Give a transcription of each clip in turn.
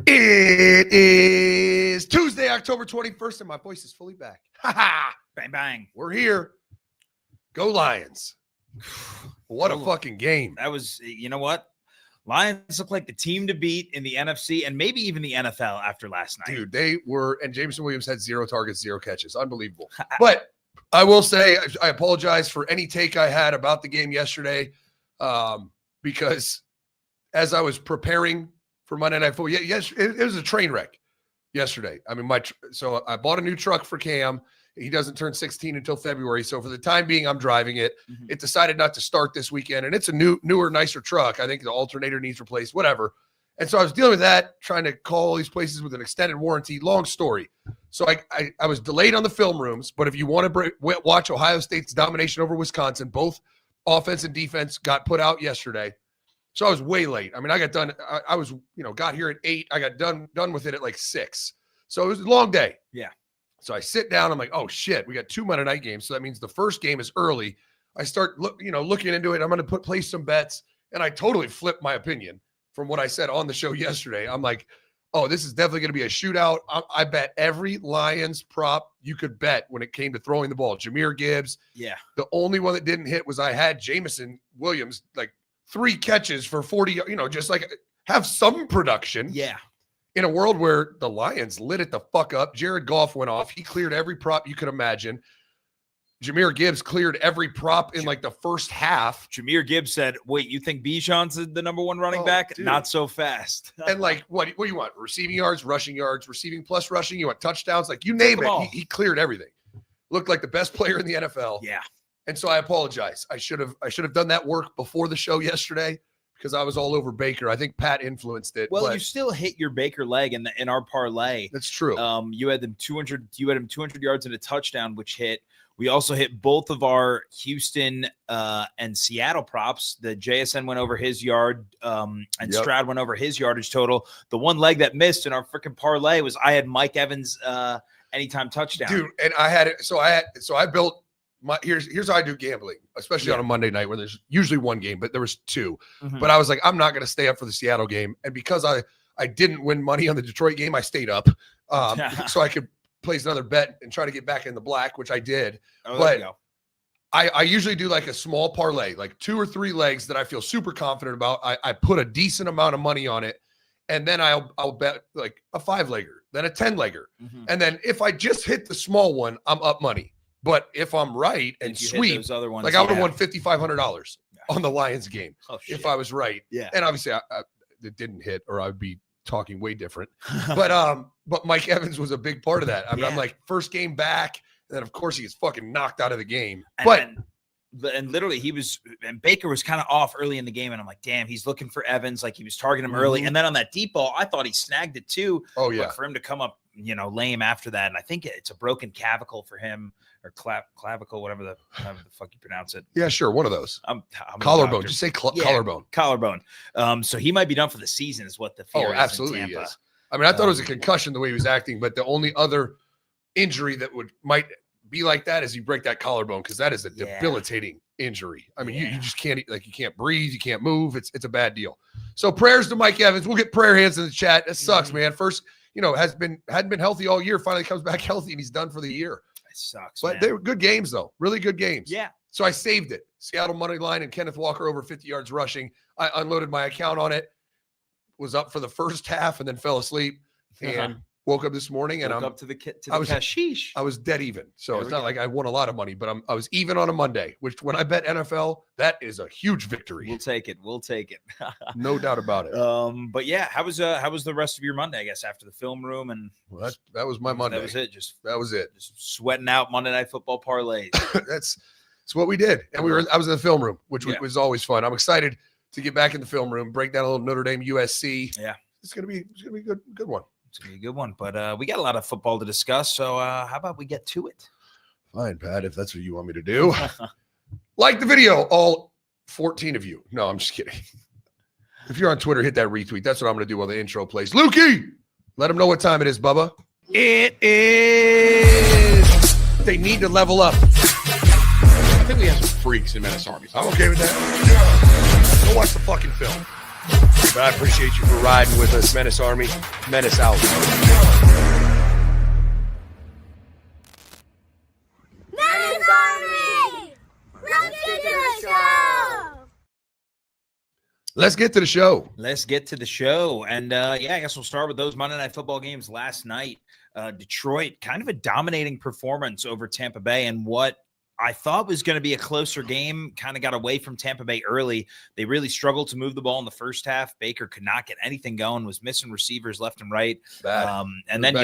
It is Tuesday, October 21st, and my voice is fully back. Ha ha! Bang, bang. We're here. Go Lions. What a fucking game. That was, you know what? Lions look like the team to beat in the NFC and maybe even the NFL after last night. Dude, they were, and Jameson Williams had 0 targets, 0 catches. Unbelievable. But I will say, I apologize for any take I had about the game yesterday, because as I was preparing for Monday Night Football, yes, it was a train wreck yesterday. I mean, so I bought a new truck for Cam. He doesn't turn 16 until February. So for the time being, I'm driving it. Mm-hmm. It decided not to start this weekend. And it's a newer, nicer truck. I think the alternator needs replaced, whatever. And so I was dealing with that, trying to call all these places with an extended warranty. Long story. So I was delayed on the film rooms. But if you want to watch Ohio State's domination over Wisconsin, both offense and defense got put out yesterday. So I was way late. I mean, I got done. I was, got here at 8. I got done with it at like 6. So it was a long day. Yeah. So I sit down. I'm like, oh, shit, we got 2 Monday night games. So that means the first game is early. I start looking into it. I'm going to place some bets. And I totally flipped my opinion from what I said on the show yesterday. I'm like, oh, this is definitely going to be a shootout. I bet every Lions prop you could bet when it came to throwing the ball. Jahmyr Gibbs. Yeah. The only one that didn't hit was I had Jameson Williams, like 3 catches for 40, just like have some production. Yeah. In a world where the Lions lit it the fuck up. Jared Goff went off. He cleared every prop you could imagine. Jahmyr Gibbs cleared every prop in like the first half. Jahmyr Gibbs said, wait, you think Bijan's the number 1 running back? Dude. Not so fast. And like, what do you want? Receiving yards, rushing yards, receiving plus rushing. You want touchdowns? Like you name it. He cleared everything. Looked like the best player in the NFL. Yeah. And so I apologize. I should have done that work before the show yesterday because I was all over Baker. I think Pat influenced it. Well, you still hit your Baker leg in our parlay. That's true. You had him 200 yards and a touchdown, which hit. We also hit both of our Houston and Seattle props. The JSN went over his yard, and Stroud went over his yardage total. The one leg that missed in our freaking parlay was I had Mike Evans anytime touchdown. Dude, and I had it. So I built here's how I do gambling, especially on a Monday night where there's usually one game, but there was 2. Mm-hmm. But I was like, I'm not going to stay up for the Seattle game. And because I didn't win money on the Detroit game, I stayed up so I could place another bet and try to get back in the black, which I did. Oh, but there you go. I usually do like a small parlay, like 2 or 3 legs that I feel super confident about. I put a decent amount of money on it. And then I'll bet like a 5-legger, then a 10-legger. Mm-hmm. And then if I just hit the small one, I'm up money. But if I'm right and sweep, those other ones, like I would have won $5,500 on the Lions game if I was right. Yeah. And obviously it didn't hit, or I'd be talking way different. But Mike Evans was a big part of that. I mean, I'm like, first game back, and then of course he gets fucking knocked out of the game. And literally Baker was kind of off early in the game. And I'm like, damn, he's looking for Evans. Like he was targeting him early. And then on that deep ball, I thought he snagged it too. Oh yeah. But for him to come up, lame after that. And I think it's a broken clavicle for him, or clavicle, whatever the fuck you pronounce it. Yeah, sure. One of those. I'm collarbone. Just say collarbone. Collarbone. So he might be done for the season is what the fear is. Absolutely in Tampa. He is. I mean, I thought it was a concussion the way he was acting, but the only other injury that might be like that is you break that collarbone, because that is a debilitating injury. I mean, you just can't, like, you can't breathe, you can't move. It's a bad deal. So prayers to Mike Evans. We'll get prayer hands in the chat. It sucks, man. First, hadn't been healthy all year. Finally comes back healthy, and he's done for the year. It sucks, but they were good games, though. Really good games. Yeah. So I saved it. Seattle money line and Kenneth Walker over 50 yards rushing. I unloaded my account on it. Was up for the first half and then fell asleep and woke up this morning and I'm up to the cashish. I was dead even. So it's not like I won a lot of money, but I was even on a Monday, which when I bet NFL, that is a huge victory. We'll take it. No doubt about it. But yeah, how was the rest of your Monday, I guess, after the film room? And that was my Monday. That was it. Just sweating out Monday Night Football parlays. That's what we did. And I was in the film room, which was always fun. I'm excited to get back in the film room, break down a little Notre Dame USC. Yeah. It's gonna be a good one. It's going to be a good one, but we got a lot of football to discuss, so how about we get to it? Fine, Pat, if that's what you want me to do. Like the video, all 14 of you. No, I'm just kidding. If you're on Twitter, hit that retweet. That's what I'm going to do while the intro plays. Lukey, let them know what time it is, Bubba. It is. They need to level up. I think we have some freaks in Menace Army. I'm okay with that. Go watch the fucking film. But I appreciate you for riding with us. Menace Army, Menace out. Menace Army! Let's get to the show! Let's get to the show. Let's get to the show. And I guess we'll start with those Monday Night Football games last night. Detroit, kind of a dominating performance over Tampa Bay, and what I thought was going to be a closer game kind of got away from Tampa Bay early. They really struggled to move the ball in the first half. Baker could not get anything going, was missing receivers left and right. And then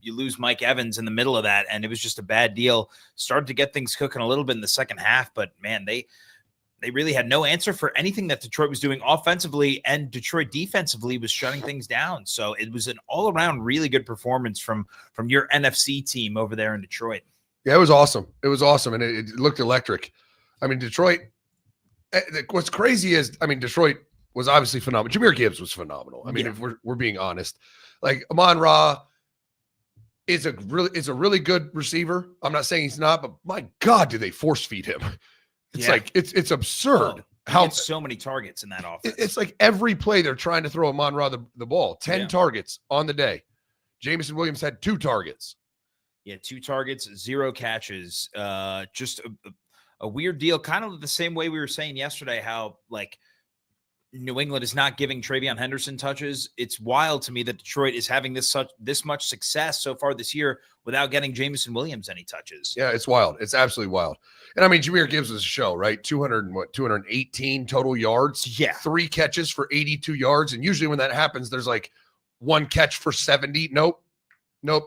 you lose Mike Evans in the middle of that, and it was just a bad deal. Started to get things cooking a little bit in the second half, but man, they really had no answer for anything that Detroit was doing offensively, and Detroit defensively was shutting things down. So it was an all-around really good performance from your NFC team over there in Detroit. Yeah, it was awesome. It was awesome, and it looked electric. I mean, Detroit, what's crazy is, I mean, Detroit was obviously phenomenal. Jahmyr Gibbs was phenomenal. I mean, if we're being honest. Like, Amon-Ra is a really good receiver. I'm not saying he's not, but my God, do they force feed him? It's like it's absurd how so many targets in that offense. It's like every play they're trying to throw Amon-Ra the ball. 10 targets on the day. Jameson Williams had 2 targets. Yeah, 2 targets, 0 catches. Just a weird deal. Kind of the same way we were saying yesterday, how like New England is not giving Travion Henderson touches. It's wild to me that Detroit is having this much success so far this year without getting Jameson Williams any touches. Yeah, it's wild. It's absolutely wild. And I mean, Jahmyr Gibbs was a show, right? 218 total yards. Yeah. 3 catches for 82 yards. And usually when that happens, there's like 1 catch for 70. Nope.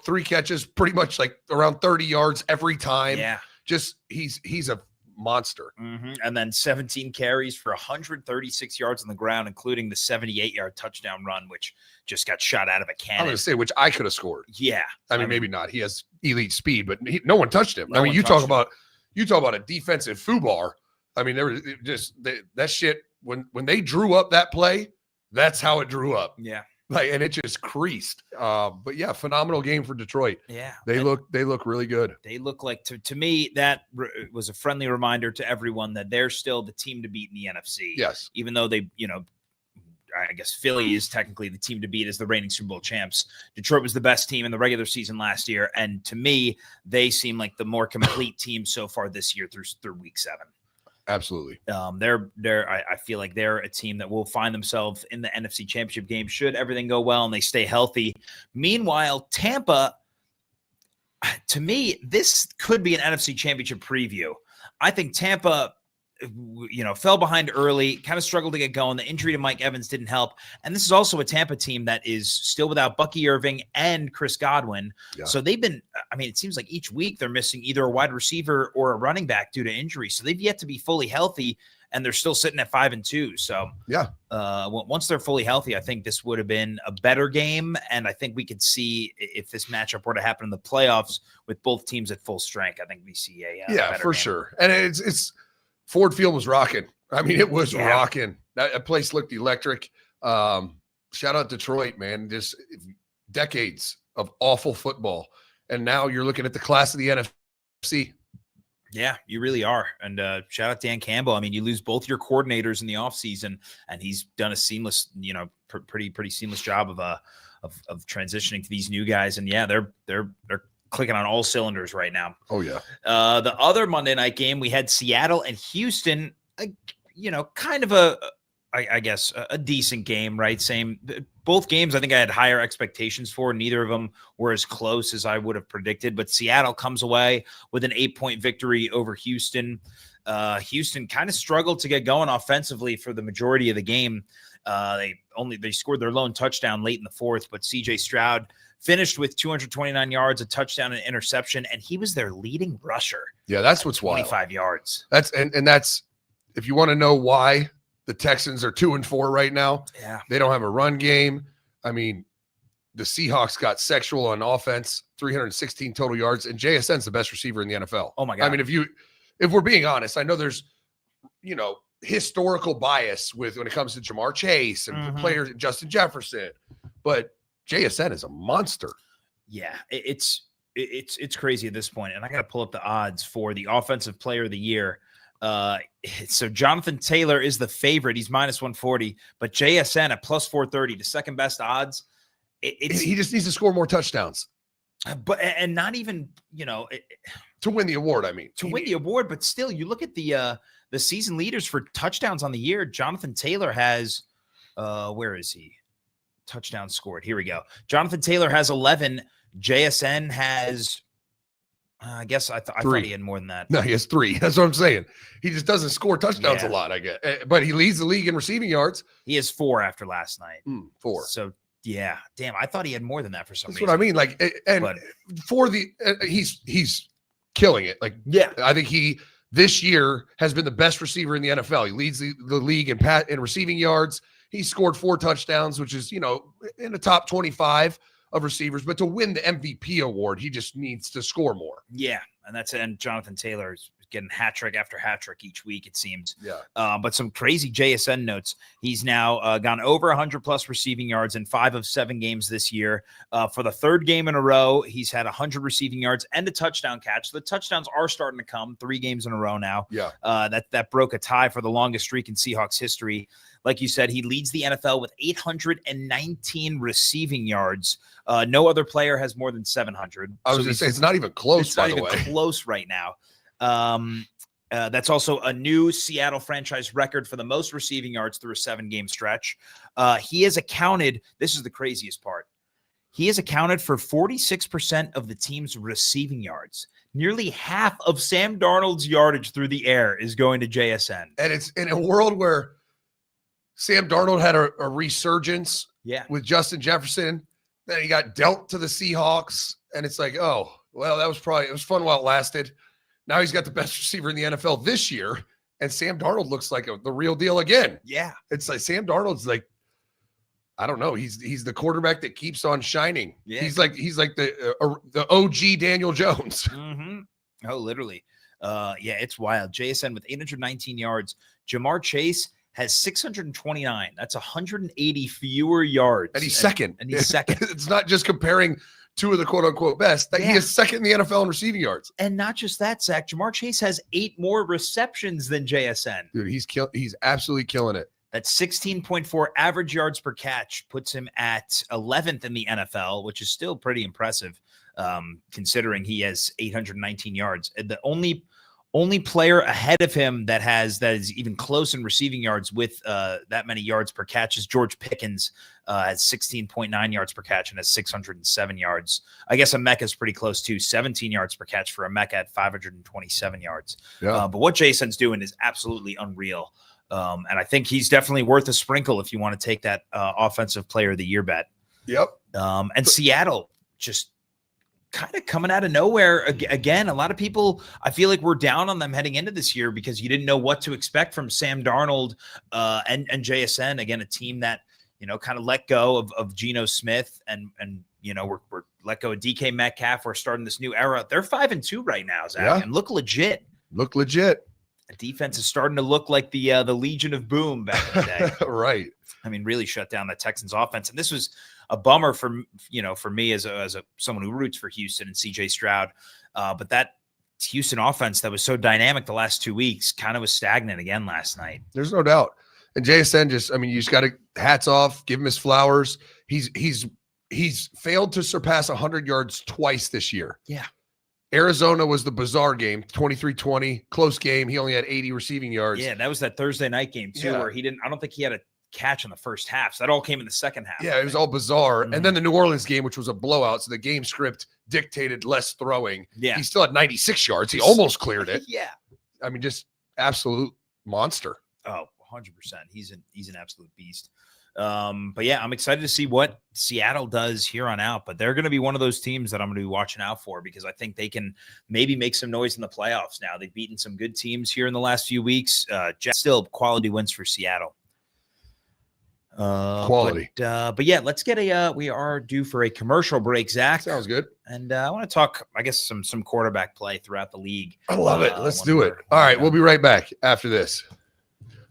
3 catches, pretty much like around 30 yards every time. Yeah. Just he's a monster. Mm-hmm. And then 17 carries for 136 yards on the ground, including the 78-yard touchdown run, which just got shot out of a cannon. I'm going to say, which I could have scored. Yeah. I mean, maybe not. He has elite speed, but no one touched him. No I mean, one you talk touched about a defensive foobar. I mean, there was just that shit when they drew up that play, that's how it drew up. Yeah. Like, and it just creased. But yeah, phenomenal game for Detroit. Yeah. They look really good. They look like, to me, that was a friendly reminder to everyone that they're still the team to beat in the NFC. Yes. Even though they, I guess Philly is technically the team to beat as the reigning Super Bowl champs. Detroit was the best team in the regular season last year. And to me, they seem like the more complete team so far this year through week 7. Absolutely. I feel like they're a team that will find themselves in the NFC Championship game should everything go well and they stay healthy. Meanwhile, Tampa, to me, this could be an NFC Championship preview. I think Tampa, fell behind early, kind of struggled to get going. The injury to Mike Evans didn't help. And this is also a Tampa team that is still without Bucky Irving and Chris Godwin. Yeah. So they've been, it seems like each week they're missing either a wide receiver or a running back due to injury. So they've yet to be fully healthy, and they're still sitting at 5-2. So yeah, once they're fully healthy, I think this would have been a better game. And I think we could see, if this matchup were to happen in the playoffs with both teams at full strength, I think we see a better for game. Sure. And it's Ford Field was rocking. I mean, it was rocking. That place looked electric. Shout out Detroit, man. Just decades of awful football. And now you're looking at the class of the NFC. Yeah, you really are. And shout out Dan Campbell. I mean, you lose both your coordinators in the offseason, and he's done a seamless, pretty seamless job of transitioning to these new guys. And yeah, they're clicking on all cylinders right now. Oh yeah. The other Monday night game, we had Seattle and Houston, kind of a decent game, right? Same, both games I think I had higher expectations for. Neither of them were as close as I would have predicted, but Seattle comes away with an 8-point victory over Houston. Houston kind of struggled to get going offensively for the majority of the game. They scored their lone touchdown late in the 4th, but CJ Stroud finished with 229 yards, a touchdown, and interception, and he was their leading rusher. Yeah, that's what's 25 wild. yards. That's if you want to know why the Texans are 2-4 right now. Yeah, they don't have a run game. I mean, the Seahawks got sexual on offense, 316 total yards, and JSN's the best receiver in the NFL. Oh my God. I mean, if we're being honest, I know there's historical bias when it comes to Jamar Chase and players, Justin Jefferson, but JSN is a monster. Yeah, it's crazy at this point. And I got to pull up the odds for the offensive player of the year. So Jonathan Taylor is the favorite. He's minus 140, but JSN at plus 430, the second best odds. He just needs to score more touchdowns. But not even, to win the award, I mean. To win the award, but still, you look at the season leaders for touchdowns on the year. Jonathan Taylor has, where is he? Touchdowns scored. Here we go. Jonathan Taylor has 11. JSN has, I guess I thought he had more than that. No, he has 3. That's what I'm saying. He just doesn't score touchdowns a lot, I guess. But he leads the league in receiving yards. He has 4 after last night. 4. So, yeah. Damn, I thought he had more than that for some reason. That's what I mean. Like, and for the he's killing it. Like, yeah, I think he this year has been the best receiver in the NFL. He leads the league in receiving yards. He scored 4 touchdowns, which is, in the top 25 of receivers. But to win the MVP award, he just needs to score more. Yeah, and Jonathan Taylor is getting hat trick after hat trick each week, it seems. Yeah. But some crazy JSN notes. He's now gone over 100 plus receiving yards in 5 of 7 games this year. For the 3rd game in a row, he's had 100 receiving yards and a touchdown catch. The touchdowns are starting to come 3 games in a row now. Yeah. That broke a tie for the longest streak in Seahawks history. Like you said, he leads the NFL with 819 receiving yards. No other player has more than 700. I was going to say, it's not even close, by the way. It's not even close right now. That's also a new Seattle franchise record for the most receiving yards through a 7-game stretch. He has accounted, this is the craziest part, he has accounted for 46% of the team's receiving yards. Nearly half of Sam Darnold's yardage through the air is going to JSN. And it's in a world where Sam Darnold had a resurgence with Justin Jefferson. Then he got dealt to the Seahawks. And it's like, oh, well, it was fun while it lasted. Now he's got the best receiver in the NFL this year. And Sam Darnold looks like the real deal again. Yeah. It's like Sam Darnold's like, I don't know. He's the quarterback that keeps on shining. Yeah. He's like the OG Daniel Jones. Mm-hmm. Oh, literally. It's wild. JSN with 819 yards. Jamar Chase has 629. That's 180 fewer yards. And he's second. And he's second. It's not just comparing 2 of the quote-unquote best. He is second in the NFL in receiving yards. And not just that, Zach. Jamar Chase has 8 more receptions than JSN. Dude, he's absolutely killing it. That's 16.4 average yards per catch, puts him at 11th in the NFL, which is still pretty impressive, considering he has 819 yards. The only player ahead of him that is even close in receiving yards with that many yards per catch is George Pickens, has 16.9 yards per catch and has 607 yards. I guess Emeka's pretty close too, 17 yards per catch for Emeka at 527 yards. Yeah. But what Jason's doing is absolutely unreal. And I think he's definitely worth a sprinkle if you want to take that offensive player of the year bet. Yep. And Seattle just kind of coming out of nowhere again. A lot of people, I feel like we're down on them heading into this year because you didn't know what to expect from Sam Darnold and JSN. Again, a team that, kind of let go of Geno Smith and we're let go of DK Metcalf. We're starting this new era. They're 5-2 right now, Zach, and look legit. The defense is starting to look like the Legion of Boom back in the day. Right. I mean, really shut down the Texans offense. And this was a bummer for me as someone who roots for Houston and CJ Stroud. But that Houston offense that was so dynamic the last 2 weeks kind of was stagnant again last night. There's no doubt. And JSN you just got to hats off, give him his flowers. He's failed to surpass 100 yards twice this year. Yeah. Arizona was the bizarre game, 23-20, close game. He only had 80 receiving yards. Yeah, that was that Thursday night game too, where I don't think he had a catch in the first half. So that all came in the second half. Yeah, it was all bizarre. Mm-hmm. And then the New Orleans game, which was a blowout. So the game script dictated less throwing. Yeah. He still had 96 yards. He almost cleared it. Yeah. I mean, just absolute monster. Oh, 100%. He's an absolute beast. But yeah, I'm excited to see what Seattle does here on out, but they're going to be one of those teams that I'm going to be watching out for because I think they can maybe make some noise in the playoffs now. They've beaten some good teams here in the last few weeks. Still quality wins for Seattle. Quality. But yeah, let's get we are due for a commercial break, Zach. Sounds good. And I want to talk, I guess, some quarterback play throughout the league. I love it. Let's do it. All right. We'll be right back after this.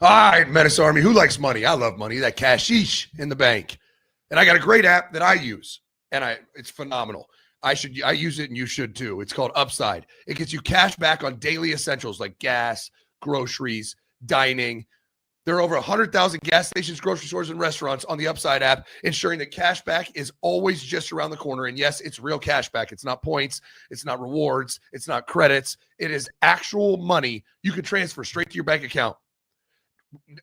All right, Menace Army. Who likes money? I love money. That cashish in the bank. And I got a great app that I use, and it's phenomenal. I use it, and you should too. It's called Upside. It gets you cash back on daily essentials like gas, groceries, dining. There are over 100,000 gas stations, grocery stores, and restaurants on the Upside app, ensuring that cashback is always just around the corner. And yes, it's real cashback. It's not points. It's not rewards. It's not credits. It is actual money you can transfer straight to your bank account.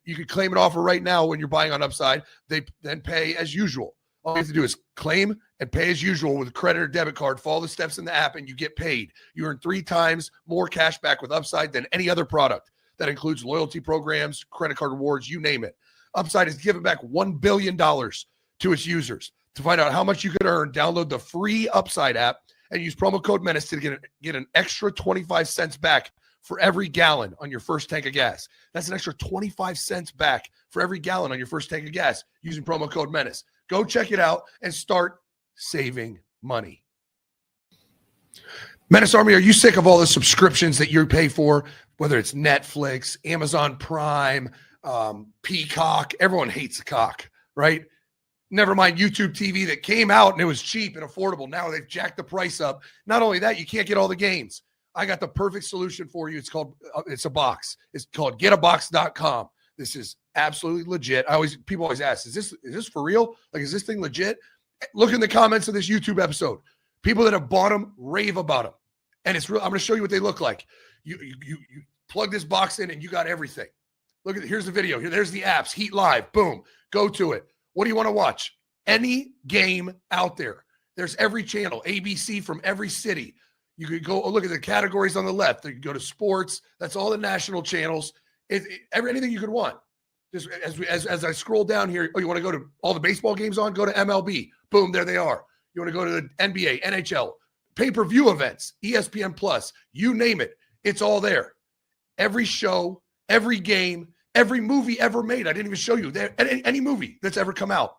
You can claim an offer right now when you're buying on Upside. They then pay as usual. All you have to do is claim and pay as usual with a credit or debit card. Follow the steps in the app, and you get paid. You earn 3 times more cash back with Upside than any other product. That includes loyalty programs, credit card rewards, you name it. Upside is giving back $1 billion to its users. To find out how much you could earn, download the free Upside app and use promo code MENACE to get an extra 25 cents back for every gallon on your first tank of gas. That's an extra 25 cents back for every gallon on your first tank of gas using promo code MENACE. Go check it out and start saving money. Menace Army, are you sick of all the subscriptions that you pay for, whether it's Netflix, Amazon Prime, Peacock? Everyone hates the cock, right? Never mind YouTube TV that came out and it was cheap and affordable. Now they've jacked the price up. Not only that, you can't get all the games. I got the perfect solution for you. It's a box. It's called getabox.com. This is absolutely legit. People always ask, is this for real? Like, is this thing legit? Look in the comments of this YouTube episode. People that have bought them rave about them. And it's real. I'm going to show you what they look like. You plug this box in and you got everything. Here's the video. There's the apps. Heat Live. Boom. Go to it. What do you want to watch? Any game out there. There's every channel. ABC from every city. You could go look at the categories on the left. You could go to sports. That's all the national channels. Anything you could want. Just as I scroll down here, you want to go to all the baseball games on? Go to MLB. Boom, there they are. You want to go to the NBA, NHL, pay-per-view events, ESPN Plus, you name it. It's all there. Every show, every game, every movie ever made. I didn't even show you any movie that's ever come out.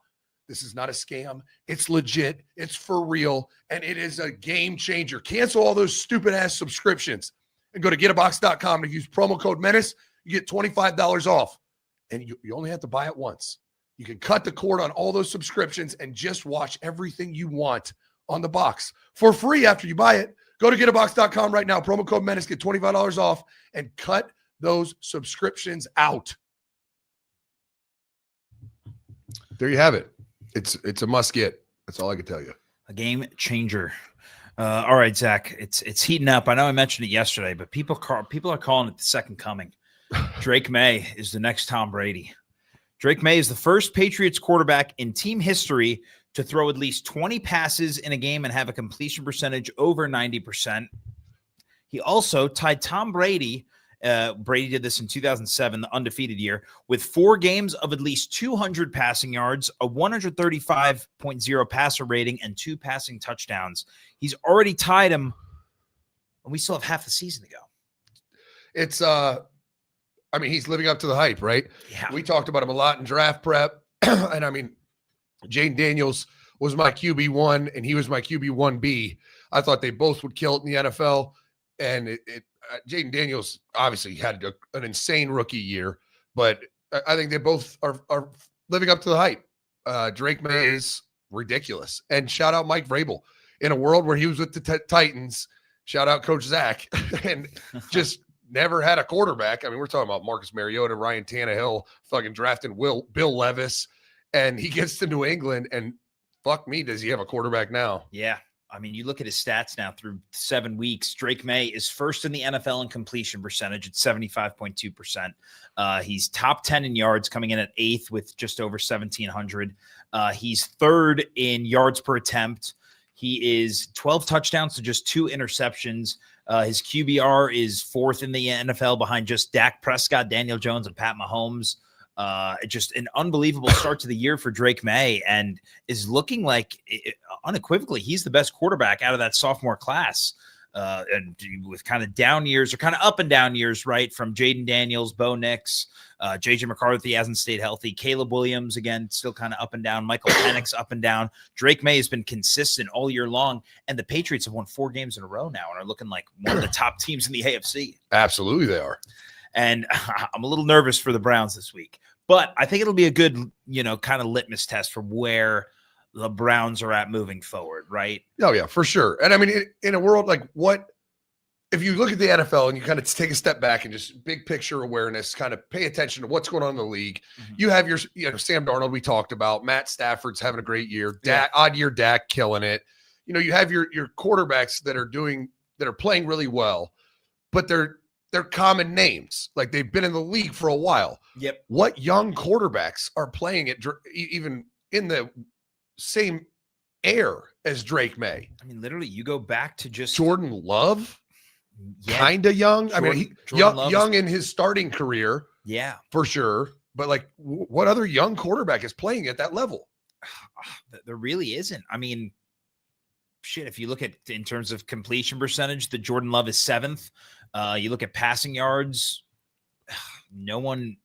This is not a scam. It's legit. It's for real. And it is a game changer. Cancel all those stupid ass subscriptions and go to getabox.com and use promo code MENACE. You get $25 off. And you only have to buy it once. You can cut the cord on all those subscriptions and just watch everything you want on the box for free after you buy it. Go to getabox.com right now. Promo code MENACE. Get $25 off and cut those subscriptions out. There you have it. It's a must get. That's all I can tell you. A game changer. All right, Zach. It's heating up. I know I mentioned it yesterday, but people are calling it the second coming. Drake May is the next Tom Brady. Drake May is the first Patriots quarterback in team history to throw at least 20 passes in a game and have a completion percentage over 90%. He also tied Tom Brady. Brady did this in 2007, the undefeated year, with 4 games of at least 200 passing yards, a 135.0 passer rating, and 2 passing touchdowns. He's already tied him, and we still have half the season to go. He's living up to the hype, right? Yeah. We talked about him a lot in draft prep. And Jaden Daniels was my QB1 and he was my QB1B. I thought they both would kill it in the NFL. And Jaden Daniels obviously had an insane rookie year, but I think they both are living up to the hype. Drake May is ridiculous. And shout out Mike Vrabel. In a world where he was with the Titans, shout out Coach Zach, and just never had a quarterback. We're talking about Marcus Mariota, Ryan Tannehill, fucking drafting Bill Levis, and he gets to New England, and fuck me, does he have a quarterback now? Yeah. You look at his stats now through 7 weeks. Drake May is first in the NFL in completion percentage at 75.2%. He's top 10 in yards, coming in at 8th with just over 1,700. He's 3rd in yards per attempt. He is 12 touchdowns to just 2 interceptions. His QBR is 4th in the NFL behind just Dak Prescott, Daniel Jones, and Pat Mahomes. Just an unbelievable start to the year for Drake May, and is looking like unequivocally he's the best quarterback out of that sophomore class. And with kind of down years or kind of up and down years, right? From Jaden Daniels, Bo Nix, JJ McCarthy hasn't stayed healthy. Caleb Williams, again, still kind of up and down. Michael Penix up and down. Drake May has been consistent all year long. And the Patriots have won 4 games in a row now and are looking like one of the top teams in the AFC. Absolutely, they are. And I'm a little nervous for the Browns this week. But I think it'll be a good, kind of litmus test for where the Browns are at moving forward, right? Oh, yeah, for sure. And in a world like what if you look at the NFL and you kind of take a step back and just big picture awareness, kind of pay attention to what's going on in the league. You have your, Sam Darnold, we talked about. Matt Stafford's having a great year. Odd year Dak killing it. You have your quarterbacks that are playing really well, but they're common names. Like they've been in the league for a while. Yep. What young quarterbacks are playing it even in the same air as Drake May? I mean, literally, you go back to just Jordan Love. Yeah. Kind of young. Young in his starting career. Yeah, for sure. But like, what other young quarterback is playing at that level? There really isn't. I mean, shit. If you look at in terms of completion percentage, the Jordan Love is 7th. You look at passing yards. No one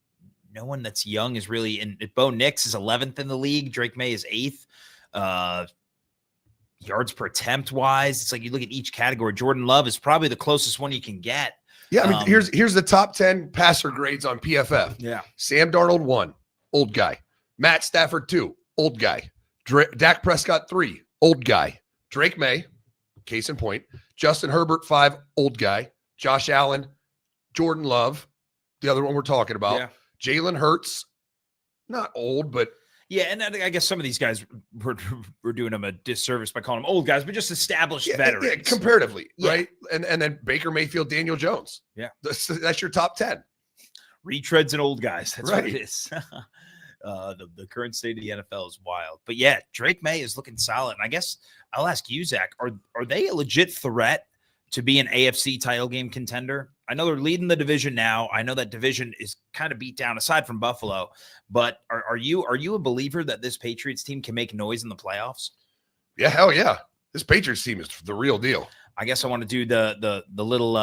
that's young is really in. Bo Nix is 11th in the league. Drake May is 8th. Yards per attempt wise, it's like you look at each category. Jordan Love is probably the closest one you can get. Yeah, I mean, here's the top 10 passer grades on PFF. Yeah, Sam Darnold 1, old guy. Matt Stafford 2, old guy. Dak Prescott 3, old guy. Drake May, case in point. Justin Herbert 5, old guy. Josh Allen, Jordan Love, the other one we're talking about. Yeah. Jalen Hurts, not old, but. Yeah, and I guess some of these guys we're doing them a disservice by calling them old guys, but just established veterans. Yeah, comparatively, right? And then Baker Mayfield, Daniel Jones. Yeah. That's your top 10. Retreads and old guys. That's right. What it is. The current state of the NFL is wild. But yeah, Drake May is looking solid. And I guess I'll ask you, Zach, are they a legit threat to be an AFC title game contender? I know they're leading the division now. I know that division is kind of beat down aside from Buffalo, but are you a believer that this Patriots team can make noise in the playoffs? Yeah, hell yeah. This Patriots team is the real deal. I guess I want to do the little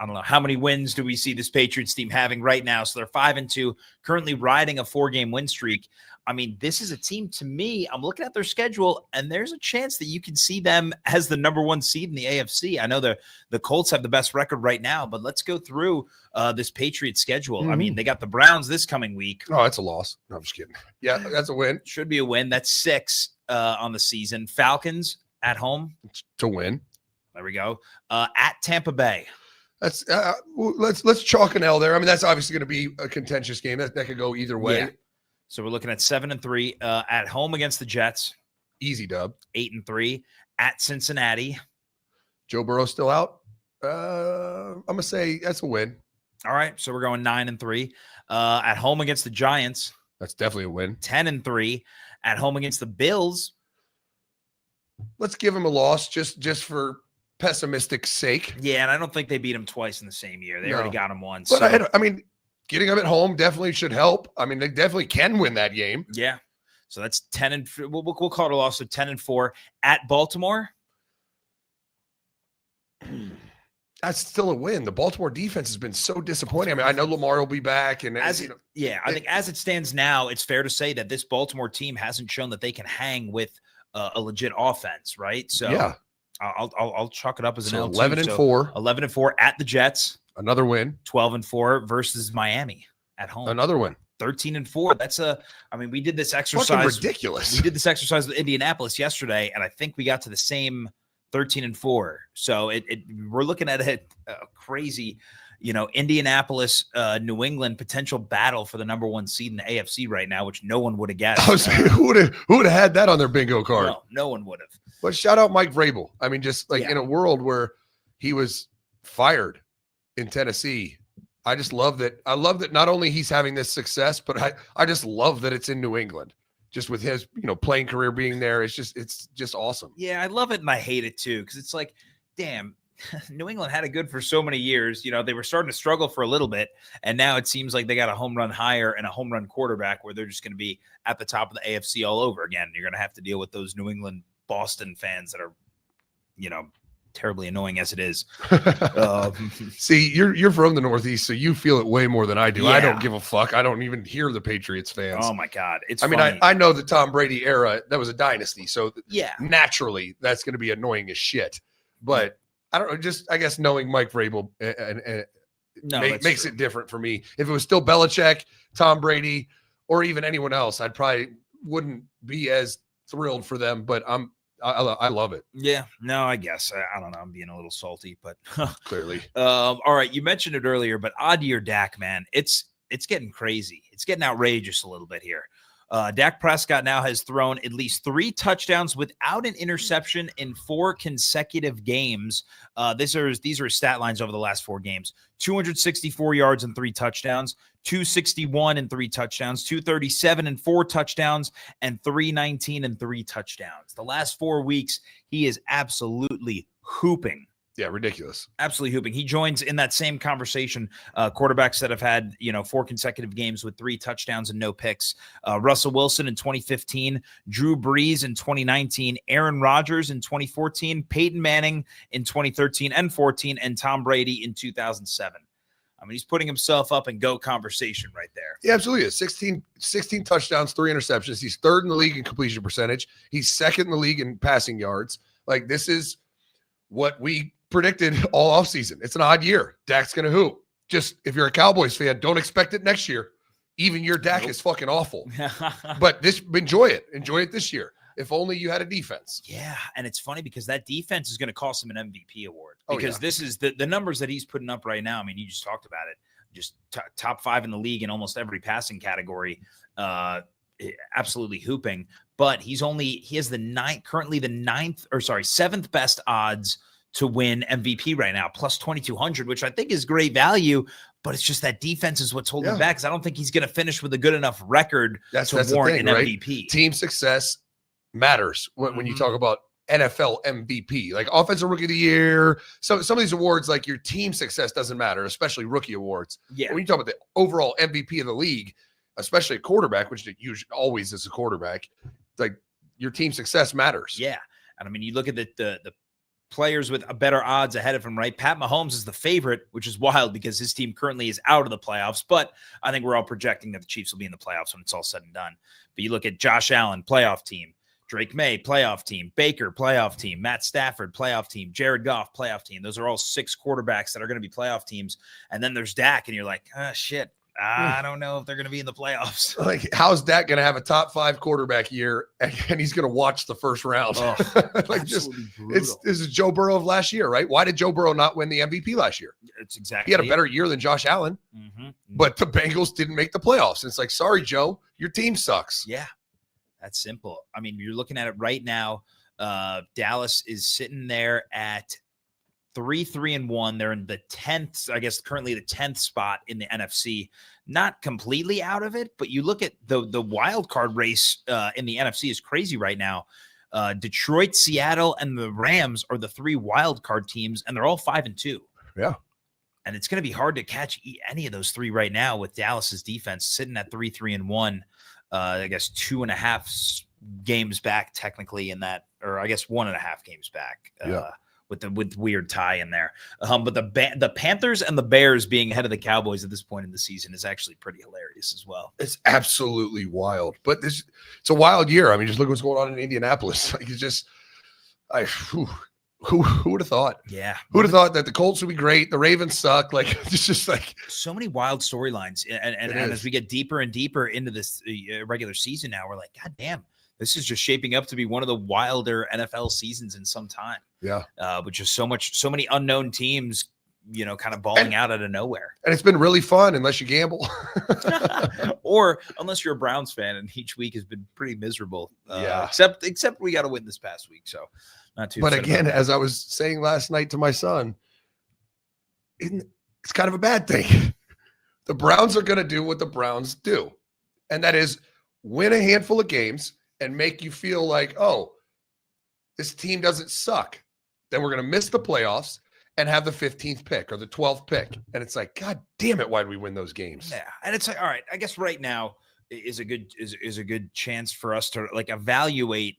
I don't know, how many wins do we see this Patriots team having right now? So they're 5-2, currently riding a 4-game win streak. I mean, this is a team, to me, I'm looking at their schedule, and there's a chance that you can see them as the number 1 seed in the AFC. I know the Colts have the best record right now, but let's go through this Patriots schedule. I mean, they got the Browns this coming week. Oh, that's a loss. No, I'm just kidding. Yeah, that's a win. Should be a win. That's 6 on the season. Falcons at home. To win. There we go. At Tampa Bay. That's let's chalk an L there. I mean, that's obviously going to be a contentious game. That could go either way. Yeah. So we're looking at 7-3 at home against the Jets. Easy dub. 8-3 at Cincinnati. Joe Burrow still out. I'm gonna say that's a win. All right, so we're going 9-3 at home against the Giants. That's definitely a win. 10-3 at home against the Bills. Let's give them a loss just for pessimistic sake. Yeah, and I don't think they beat them twice in the same year. They already got them once. But I mean, getting them at home definitely should help. I mean, they definitely can win that game. Yeah. So that's 10 we'll call it a loss of 10-4 at Baltimore. That's still a win. The Baltimore defense has been so disappointing. I mean, I know Lamar will be back, and I think as it stands now, it's fair to say that this Baltimore team hasn't shown that they can hang with a legit offense, right? So yeah, I'll chalk it up as an L. 11-4. 11-4 at the Jets. Another win. 12-4 versus Miami at home. Another win. 13-4. We did this exercise. Fucking ridiculous. We did this exercise with Indianapolis yesterday, and I think we got to the same 13-4. So we're looking at a crazy, Indianapolis, New England potential battle for the number 1 seed in the AFC right now, which no one would have guessed. Who would have had that on their bingo card? No one would have. But shout out Mike Vrabel. I mean, just in a world where he was fired in Tennessee, I just love that. I love that not only he's having this success, but I just love that it's in New England. Just with his, playing career being there, it's just awesome. Yeah, I love it and I hate it too, because it's like, damn, New England had it good for so many years. They were starting to struggle for a little bit, and now it seems like they got a home run hire and a home run quarterback where they're just going to be at the top of the AFC all over again. You're going to have to deal with those New England, Boston fans that are, terribly annoying as it is. See, you're from the Northeast, so you feel it way more than I do. Yeah. I don't give a fuck. I don't even hear the Patriots fans. Oh my God. I know the Tom Brady era, that was a dynasty. So yeah, naturally that's going to be annoying as shit. But I don't know, I guess knowing Mike Vrabel makes it different for me. If it was still Belichick, Tom Brady, or even anyone else, I'd probably wouldn't be as thrilled for them, but I'm I love it. Yeah, no, I guess. I don't know. I'm being a little salty, but Clearly. All right. You mentioned it earlier, but odd year Dak, man, it's getting crazy. It's getting outrageous a little bit here. Dak Prescott now has thrown at least 3 touchdowns without an interception in 4 consecutive games. These are his stat lines over the last 4 games: 264 yards and 3 touchdowns, 261 and 3 touchdowns, 237 and 4 touchdowns, and 319 and 3 touchdowns. The last 4 weeks, he is absolutely hooping. Yeah, ridiculous. Absolutely hooping. He joins in that same conversation. Quarterbacks that have had, 4 consecutive games with 3 touchdowns and no picks. Russell Wilson in 2015, Drew Brees in 2019, Aaron Rodgers in 2014, Peyton Manning in 2013 and 14, and Tom Brady in 2007. I mean, he's putting himself up in GOAT conversation right there. Yeah, absolutely. 16 touchdowns, 3 interceptions. He's 3rd in the league in completion percentage. He's 2nd in the league in passing yards. Like, this is what we predicted all offseason. It's an odd year. Dak's going to hoop. Just, if you're a Cowboys fan, don't expect it next year. Even your Dak is fucking awful. But enjoy it. Enjoy it this year. If only you had a defense. Yeah, and it's funny because that defense is going to cost him an MVP award. Because this is the numbers that he's putting up right now. I mean, you just talked about it. Just top 5 in the league in almost every passing category. Absolutely hooping. But he has currently the 7th best odds to win MVP right now, plus 2,200, which I think is great value, but it's just that defense is what's holding back, because I don't think he's going to finish with a good enough record to warrant an MVP. Team success matters when you talk about NFL MVP, like Offensive Rookie of the Year. So some of these awards, like your team success doesn't matter, especially rookie awards. Yeah. When you talk about the overall MVP of the league, especially a quarterback, which it usually always is a quarterback, like your team success matters. Yeah. And I mean, you look at the players with a better odds ahead of him, right? Pat Mahomes is the favorite, which is wild because his team currently is out of the playoffs, but I think we're all projecting that the Chiefs will be in the playoffs when it's all said and done. But you look at Josh Allen, playoff team; Drake May, playoff team; Baker, playoff team; Matt Stafford, playoff team; Jared Goff, playoff team. Those are all 6 quarterbacks that are going to be playoff teams. And then there's Dak, and you're like, shit, I don't know if they're going to be in the playoffs. Like, how's Dak going to have a top 5 quarterback year and he's going to watch the first round? Like, this is Joe Burrow of last year, right? Why did Joe Burrow not win the MVP last year? It's exactly. He had a better year than Josh Allen, but the Bengals didn't make the playoffs. And it's like, sorry, Joe, your team sucks. Yeah, that's simple. I mean, you're looking at it right now. Dallas is sitting there at 3-3-1. They're in the 10th, I guess, currently the 10th spot in the NFC. Not completely out of it, but you look at the wild card race in the NFC is crazy right now. Detroit, Seattle, and the Rams are the 3 wild card teams, and they're all 5-2. Yeah. And it's going to be hard to catch any of those 3 right now with Dallas's defense sitting at 3-3-1. I guess 2.5 games back technically in that, or I guess 1.5 games back. With weird tie in there. But the Panthers and the Bears being ahead of the Cowboys at this point in the season is actually pretty hilarious as well. It's absolutely wild. But it's a wild year. I mean, just look what's going on in Indianapolis. Like, it's just, who would have thought? Yeah. Who would have thought that the Colts would be great? The Ravens suck. Like, it's just like so many wild storylines. And as we get deeper and deeper into this regular season now, we're like, God damn, this is just shaping up to be one of the wilder NFL seasons in some time. Yeah. With just so many unknown teams, kind of balling out of nowhere. And it's been really fun unless you gamble. Or unless you're a Browns fan, and each week has been pretty miserable. Except we got to win this past week. So not too. But again, as I was saying last night to my son, it's kind of a bad thing. The Browns are going to do what the Browns do. And that is win a handful of games and make you feel like, oh, this team doesn't suck. Then we're going to miss the playoffs and have the 15th pick or the 12th pick. And it's like, God damn it, why did we win those games? Yeah. And it's like, all right, I guess right now is a good chance for us to like evaluate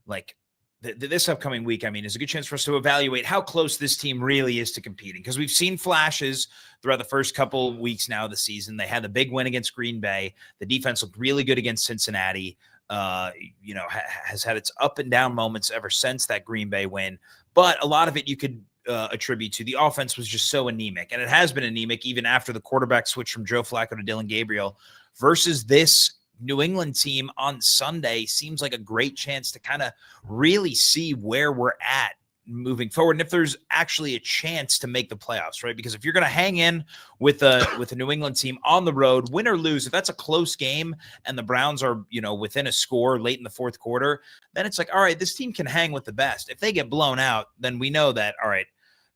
like this upcoming week. I mean, is a good chance for us to evaluate how close this team really is to competing, because we've seen flashes throughout the first couple weeks now of the season. They had the big win against Green Bay. The defense looked really good against Cincinnati. Has had its up and down moments ever since that Green Bay win. But a lot of it you could attribute to the offense was just so anemic. And it has been anemic even after the quarterback switch from Joe Flacco to Dillon Gabriel versus this New England team on Sunday seems like a great chance to kind of really see where we're at moving forward, and if there's actually a chance to make the playoffs, right? Because if you're going to hang in with a New England team on the road, win or lose, if that's a close game and the Browns are, within a score late in the fourth quarter, then it's like, all right, this team can hang with the best. If they get blown out, then we know that, all right,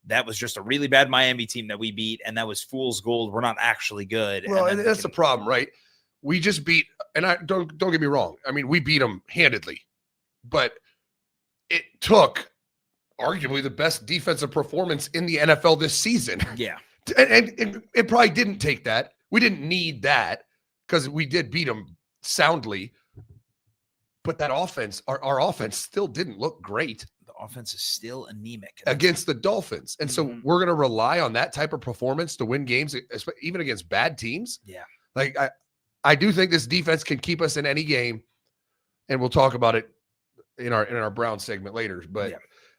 that was just a really bad Miami team that we beat, and that was fool's gold. We're not actually good. Well, and that's the problem, right? We just beat, and I don't get me wrong. I mean, we beat them handedly, but it took arguably the best defensive performance in the NFL this season. Yeah. And it probably didn't take that. We didn't need that because we did beat them soundly. But that offense, our offense still didn't look great. The offense is still anemic against the Dolphins. And so we're going to rely on that type of performance to win games, even against bad teams. Yeah. Like I do think this defense can keep us in any game. And we'll talk about it in our Brown segment later. But yeah.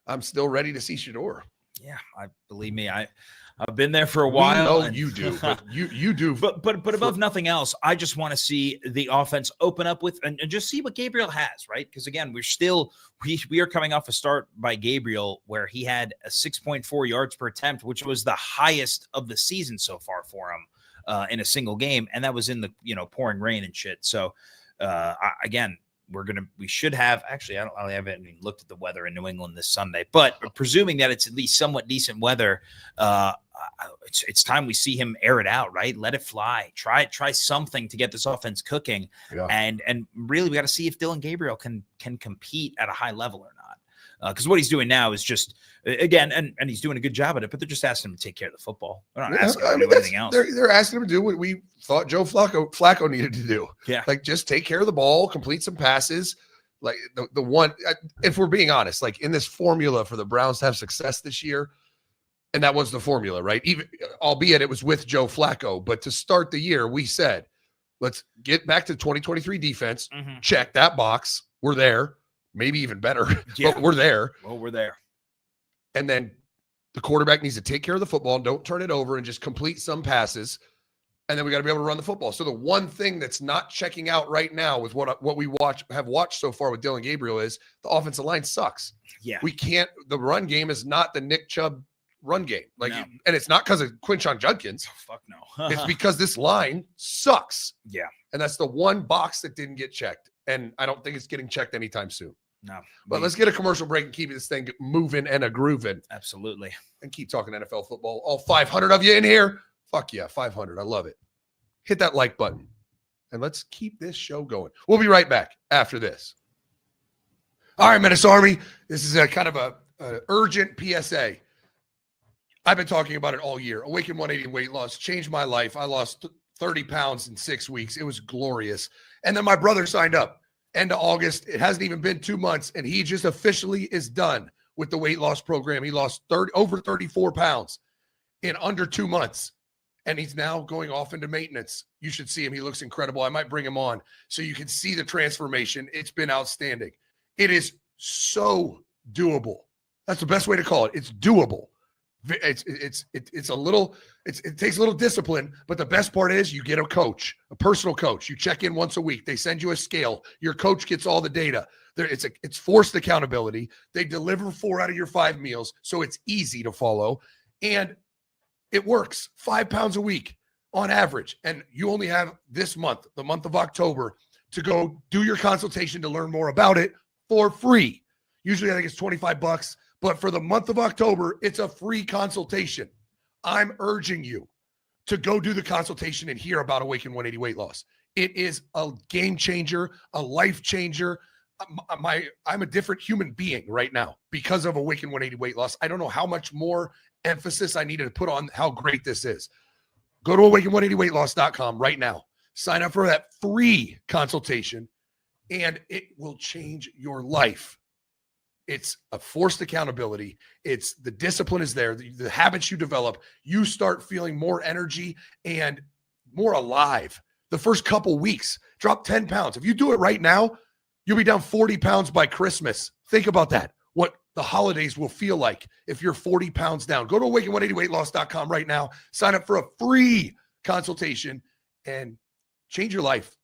I'm still ready to see Shedeur. Yeah, believe me, I've been there for a while. No, you do, but you do. But above nothing else, I just want to see the offense open up with and just see what Gabriel has, right? Because again, we are coming off a start by Gabriel where he had a 6.4 yards per attempt, which was the highest of the season so far for him in a single game, and that was in the pouring rain and shit. So again. We should have actually, I haven't even looked at the weather in New England this Sunday, but presuming that it's at least somewhat decent weather, it's time we see him air it out, right? Let it fly. Try something to get this offense cooking. Yeah. And really we got to see if Dillon Gabriel can compete at a high level or not. Because what he's doing now is just, again, and he's doing a good job at it, but they're just asking him to take care of the football. They're not asking him to do anything else. They're asking him to do what we thought Joe Flacco needed to do. Yeah. Like, just take care of the ball, complete some passes. Like, the one, if we're being honest, like, in this formula for the Browns to have success this year, and that was the formula, right? Even, albeit it was with Joe Flacco, but to start the year, we said, let's get back to 2023 defense, check that box. We're there. Maybe even better, but we're there. Well, we're there. And then the quarterback needs to take care of the football, don't turn it over, and just complete some passes. And then we got to be able to run the football. So the one thing that's not checking out right now with what we have watched so far with Dillon Gabriel is the offensive line sucks. Yeah. We can't – the run game is not the Nick Chubb run game. Like, no. And it's not because of Quinshon Judkins. Oh, fuck no. It's because this line sucks. Yeah. And that's the one box that didn't get checked. And I don't think it's getting checked anytime soon. No. But let's get a commercial break and keep this thing moving and a grooving. Absolutely. And keep talking NFL football. All 500 of you in here. Fuck yeah, 500. I love it. Hit that like button. And let's keep this show going. We'll be right back after this. All right, Menace Army. This is a kind of a urgent PSA. I've been talking about it all year. Awaken 180 weight loss changed my life. I lost 30 pounds in 6 weeks. It was glorious. And then my brother signed up. End of August. It hasn't even been 2 months, and he just officially is done with the weight loss program. He lost over 34 pounds in under 2 months, and he's now going off into maintenance. You should see him. He looks incredible. I might bring him on so you can see the transformation. It's been outstanding. It is so doable. That's the best way to call it. It's doable. It takes a little discipline, but the best part is you get a coach, a personal coach. You check in once a week. They send you a scale. Your coach gets all the data. It's forced accountability. They deliver 4 out of your 5 meals, so it's easy to follow, and it works. 5 pounds a week on average, and you only have this month, the month of October, to go do your consultation to learn more about it for free. Usually, I think it's $25. But for the month of October, it's a free consultation. I'm urging you to go do the consultation and hear about Awaken 180 weight loss. It is a game changer, a life changer. I'm a different human being right now because of Awaken 180 weight loss. I don't know how much more emphasis I needed to put on how great this is. Go to awaken180weightloss.com right now. Sign up for that free consultation, and it will change your life. It's a forced accountability. It's the discipline is there. The habits you develop, you start feeling more energy and more alive. The first couple weeks, drop 10 pounds. If you do it right now, you'll be down 40 pounds by Christmas. Think about that. What the holidays will feel like if you're 40 pounds down. Go to awaken180weightloss.com right now. Sign up for a free consultation and change your life.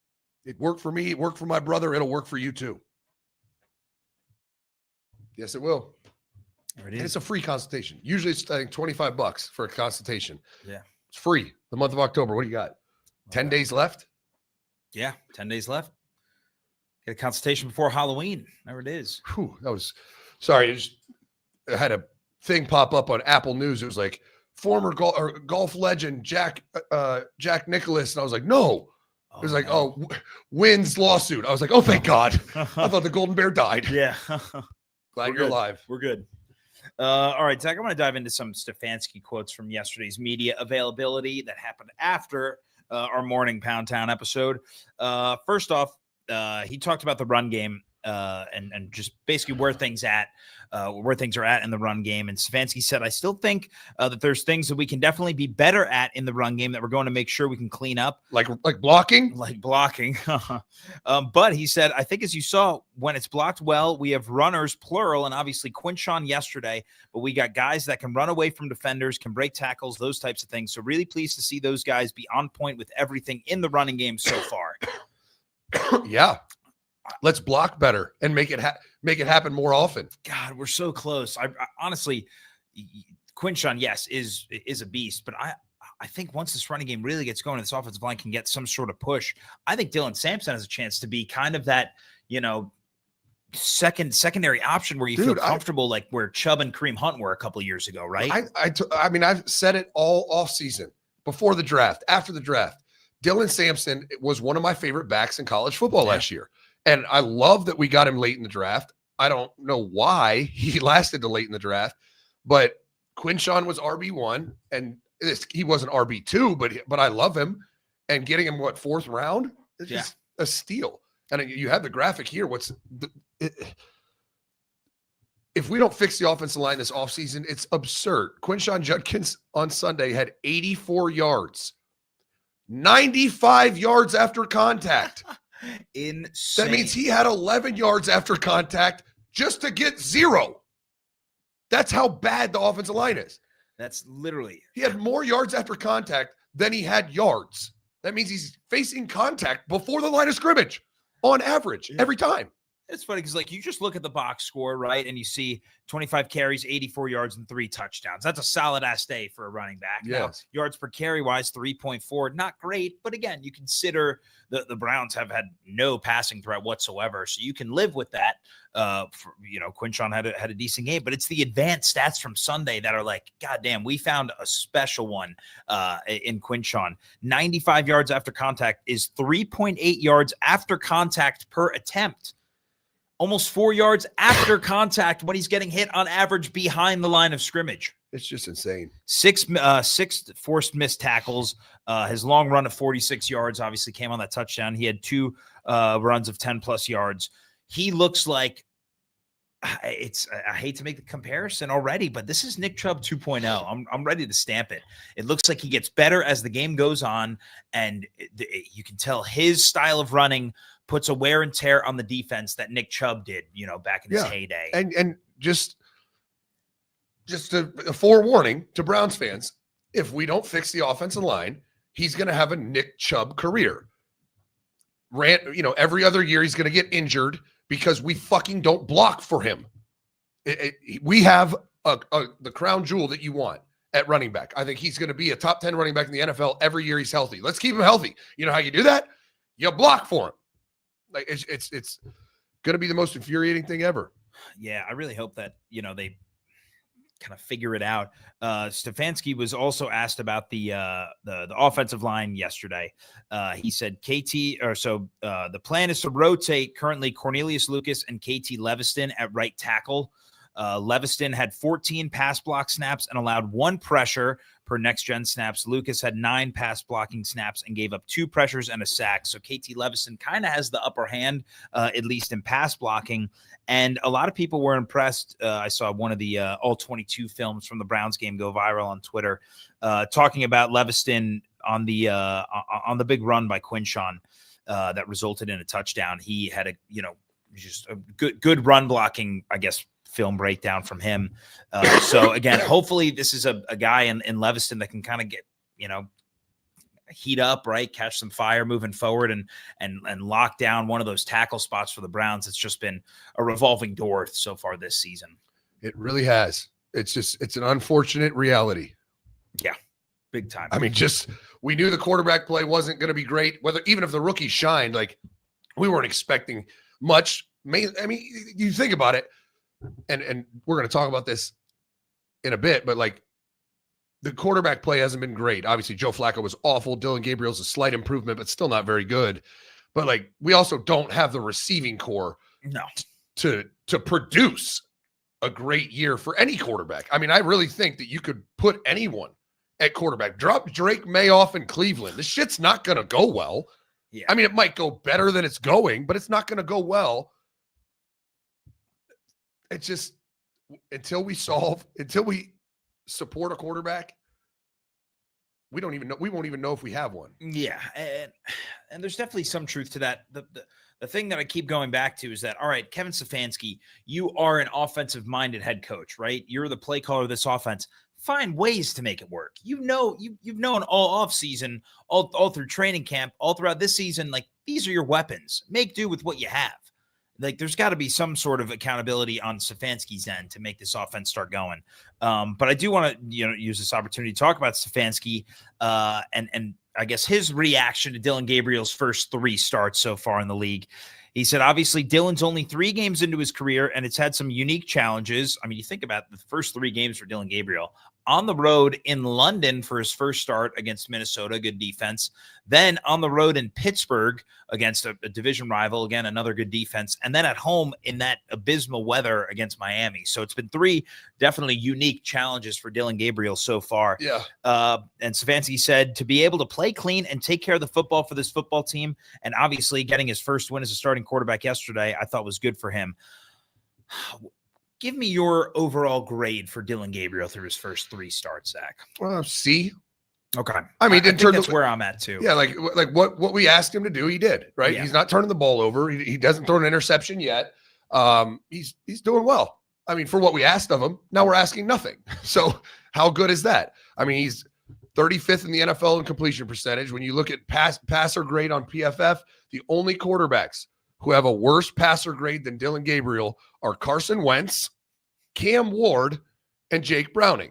It worked for me. It worked for my brother. It'll work for you too. Yes, it will. There it And is. it's a free consultation. Usually it's, I think, $25 for a consultation. Yeah. It's free. The month of October. What do you got? 10 days left? Yeah, 10 days left. Get a consultation before Halloween. There it is. Whew, that was, sorry. I had a thing pop up on Apple News. It was like former golf legend Jack Nicklaus. And I was like, no. It was like, no. wins lawsuit. I was like, oh, thank God. I thought the golden bear died. Yeah. Glad you're alive. We're good. All right, Zach, I want to dive into some Stefanski quotes from yesterday's media availability that happened after our morning Pound Town episode. First off, he talked about the run game and just basically where things are at in the run game. And Stefanski said, I still think that there's things that we can definitely be better at in the run game that we're going to make sure we can clean up. Like blocking? Like blocking. But he said, I think as you saw, when it's blocked well, we have runners, plural, and obviously Quinshon yesterday, but we got guys that can run away from defenders, can break tackles, those types of things. So really pleased to see those guys be on point with everything in the running game so far. Yeah. Let's block better and make it happen more often. God, we're so close. I honestly, Quinshon, yes, is a beast, but I think once this running game really gets going, this offensive line can get some sort of push. I think Dillon Sampson has a chance to be kind of that, secondary option where you feel comfortable, like where Chubb and Kareem Hunt were a couple of years ago, right? I mean, I've said it all off season, before the draft, after the draft. Dillon Sampson was one of my favorite backs in college football last year. And I love that we got him late in the draft. I don't know why he lasted to late in the draft, but Quinshon was RB1 and he wasn't RB2, but I love him. And getting him, fourth round? It's just a steal. And you have the graphic here. If we don't fix the offensive line this offseason, it's absurd. Quinshon Judkins on Sunday had 84 yards, 95 yards after contact. Insane. That means he had 11 yards after contact just to get 0. That's how bad the offensive line is. That's literally. He had more yards after contact than he had yards. That means he's facing contact before the line of scrimmage on average every time. It's funny because, you just look at the box score, right, and you see 25 carries, 84 yards, and 3 touchdowns. That's a solid-ass day for a running back. Yes. Now, yards per carry-wise, 3.4. Not great, but again, you consider the Browns have had no passing threat whatsoever, so you can live with that. Quinshon had a decent game, but it's the advanced stats from Sunday that are like, God damn, we found a special one in Quinshon. 95 yards after contact is 3.8 yards after contact per attempt. Almost 4 yards after contact when he's getting hit on average behind the line of scrimmage. It's just insane. 6 forced missed tackles. His long run of 46 yards obviously came on that touchdown. He had 2 runs of 10+ yards. He looks like I hate to make the comparison already, but this is Nick Chubb 2.0. I'm ready to stamp it. It looks like he gets better as the game goes on, and you can tell his style of running puts a wear and tear on the defense that Nick Chubb did, back in his heyday. And just a forewarning to Browns fans, if we don't fix the offensive line, he's going to have a Nick Chubb career. Every other year he's going to get injured because we fucking don't block for him. We have the crown jewel that you want at running back. I think he's going to be a top 10 running back in the NFL every year he's healthy. Let's keep him healthy. You know how you do that? You block for him. Like it's going to be the most infuriating thing ever. Yeah, I really hope that they kind of figure it out. Stefanski was also asked about the offensive line yesterday. He said the plan is to rotate currently Cornelius Lucas and KT Leviston at right tackle. Leviston had 14 pass block snaps and allowed 1 pressure per next-gen snaps. Lucas had 9 pass blocking snaps and gave up 2 pressures and a sack. So KT Leviston kind of has the upper hand, at least in pass blocking. And a lot of people were impressed. I saw one of the all 22 films from the Browns game go viral on Twitter, talking about Leviston on the big run by Quinshon that resulted in a touchdown. He had just a good run blocking, I guess, film breakdown from him. So again, hopefully this is a guy in Leviston that can kind of get, heat up, right? Catch some fire moving forward and lock down one of those tackle spots for the Browns. It's just been a revolving door so far this season. It really has. It's an unfortunate reality. Yeah, big time. I mean, we knew the quarterback play wasn't going to be great. Even if the rookie shined, like we weren't expecting much. I mean, you think about it, and we're going to talk about this in a bit, but like the quarterback play hasn't been great. Obviously, Joe Flacco was awful. Dillon Gabriel's a slight improvement, but still not very good. But like, we also don't have the receiving core to produce a great year for any quarterback. I mean, I really think that you could put anyone at quarterback. Drop Drake May off in Cleveland. This shit's not going to go well. Yeah. I mean, it might go better than it's going, but it's not going to go well. It's just until we support a quarterback, we don't even know. We won't even know if we have one. Yeah, and there's definitely some truth to that. The thing that I keep going back to is that, all right, Kevin Stefanski, you are an offensive-minded head coach, right? You're the play caller of this offense. Find ways to make it work. You've known all offseason, all through training camp, all throughout this season, like these are your weapons. Make do with what you have. Like there's got to be some sort of accountability on Stefanski's end to make this offense start going. But I do want to use this opportunity to talk about Stefanski and I guess his reaction to Dillon Gabriel's first 3 starts so far in the league. He said, obviously, Dillon's only 3 games into his career, and it's had some unique challenges. I mean, you think about the first 3 games for Dillon Gabriel. On the road in London for his first start against Minnesota, good defense. Then on the road in Pittsburgh against a division rival, again, another good defense. And then at home in that abysmal weather against Miami. So it's been 3 definitely unique challenges for Dillon Gabriel so far. Yeah. And Stefanski said to be able to play clean and take care of the football for this football team, and obviously getting his first win as a starting quarterback yesterday, I thought was good for him. Give me your overall grade for Dillon Gabriel through his first 3 starts, Zach. C. Okay. I mean, that's where I'm at too. Yeah, like what we asked him to do, he did, right? Yeah. He's not turning the ball over. He doesn't throw an interception yet. He's doing well. I mean, for what we asked of him, now we're asking nothing. So how good is that? I mean, he's 35th in the NFL in completion percentage. When you look at passer grade on PFF, the only quarterbacks who have a worse passer grade than Dillon Gabriel are Carson Wentz, Cam Ward, and Jake Browning.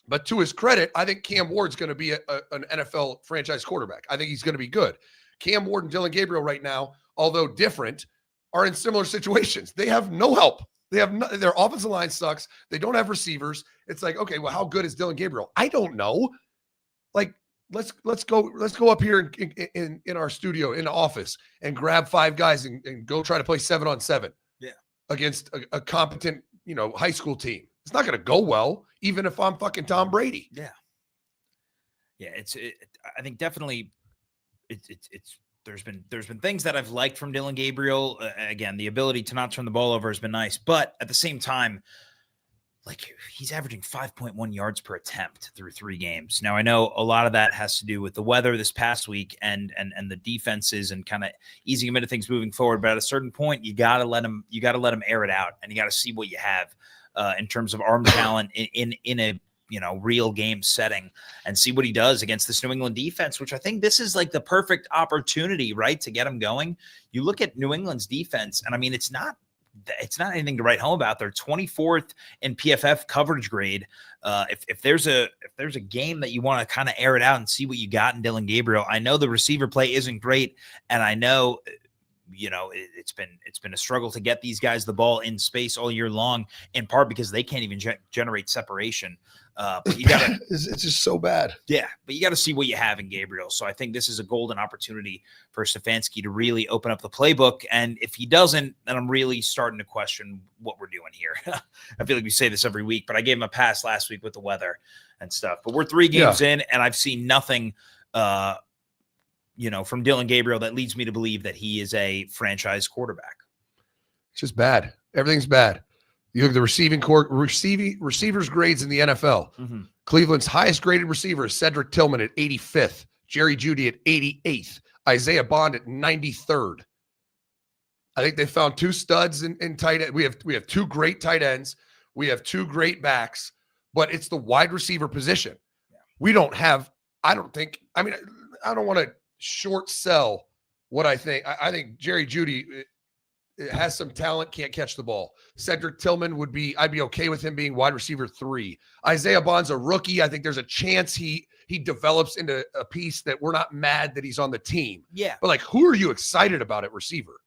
But to his credit, I think Cam Ward's going to be an NFL franchise quarterback. I think he's going to be good. Cam Ward and Dillon Gabriel right now, although different, are in similar situations. They have no help. Their offensive line sucks. They don't have receivers. It's like, okay, well, how good is Dillon Gabriel? I don't know. Like, let's go up here in our studio in the office and grab 5 guys and go try to play 7-on-7 against a competent high school team. It's not going to go well, even if I'm fucking Tom Brady. Yeah. I think definitely there's been things that I've liked from Dillon Gabriel. Again, the ability to not turn the ball over has been nice, but at the same time, like he's averaging 5.1 yards per attempt through 3 games. Now I know a lot of that has to do with the weather this past week and the defenses and kind of easing him into things moving forward. But at a certain point, you got to let him air it out, and you got to see what you have in terms of arm talent in a real game setting, and see what he does against this New England defense, which I think this is like the perfect opportunity, right, to get him going. You look at New England's defense, and I mean, it's not anything to write home about. They're 24th in PFF coverage grade. If there's a game that you want to kind of air it out and see what you got in Dillon Gabriel, I know the receiver play isn't great, and I know it's been a struggle to get these guys the ball in space all year long, in part because they can't even generate separation. But you gotta, it's just so bad. Yeah, but you got to see what you have in Gabriel. So I think this is a golden opportunity for Stefanski to really open up the playbook. And if he doesn't, then I'm really starting to question what we're doing here. I feel like we say this every week, but I gave him a pass last week with the weather and stuff. But we're 3 games in, and I've seen nothing from Dillon Gabriel that leads me to believe that he is a franchise quarterback. It's just bad. Everything's bad. You look at the receivers grades in the NFL. Mm-hmm. Cleveland's highest graded receiver is Cedric Tillman at 85th, Jerry Jeudy at 88th, Isaiah Bond at 93rd. I think they found 2 studs in tight end. We have 2 great tight ends. We have 2 great backs, but it's the wide receiver position. Yeah. We don't have, I don't think, I mean, don't want to short sell what I think. I think Jerry Jeudy has some talent, can't catch the ball. Cedric Tillman I'd be okay with him being wide receiver 3. Isaiah Bond's a rookie. I think there's a chance he develops into a piece that we're not mad that he's on the team. Yeah. But like, who are you excited about at receiver?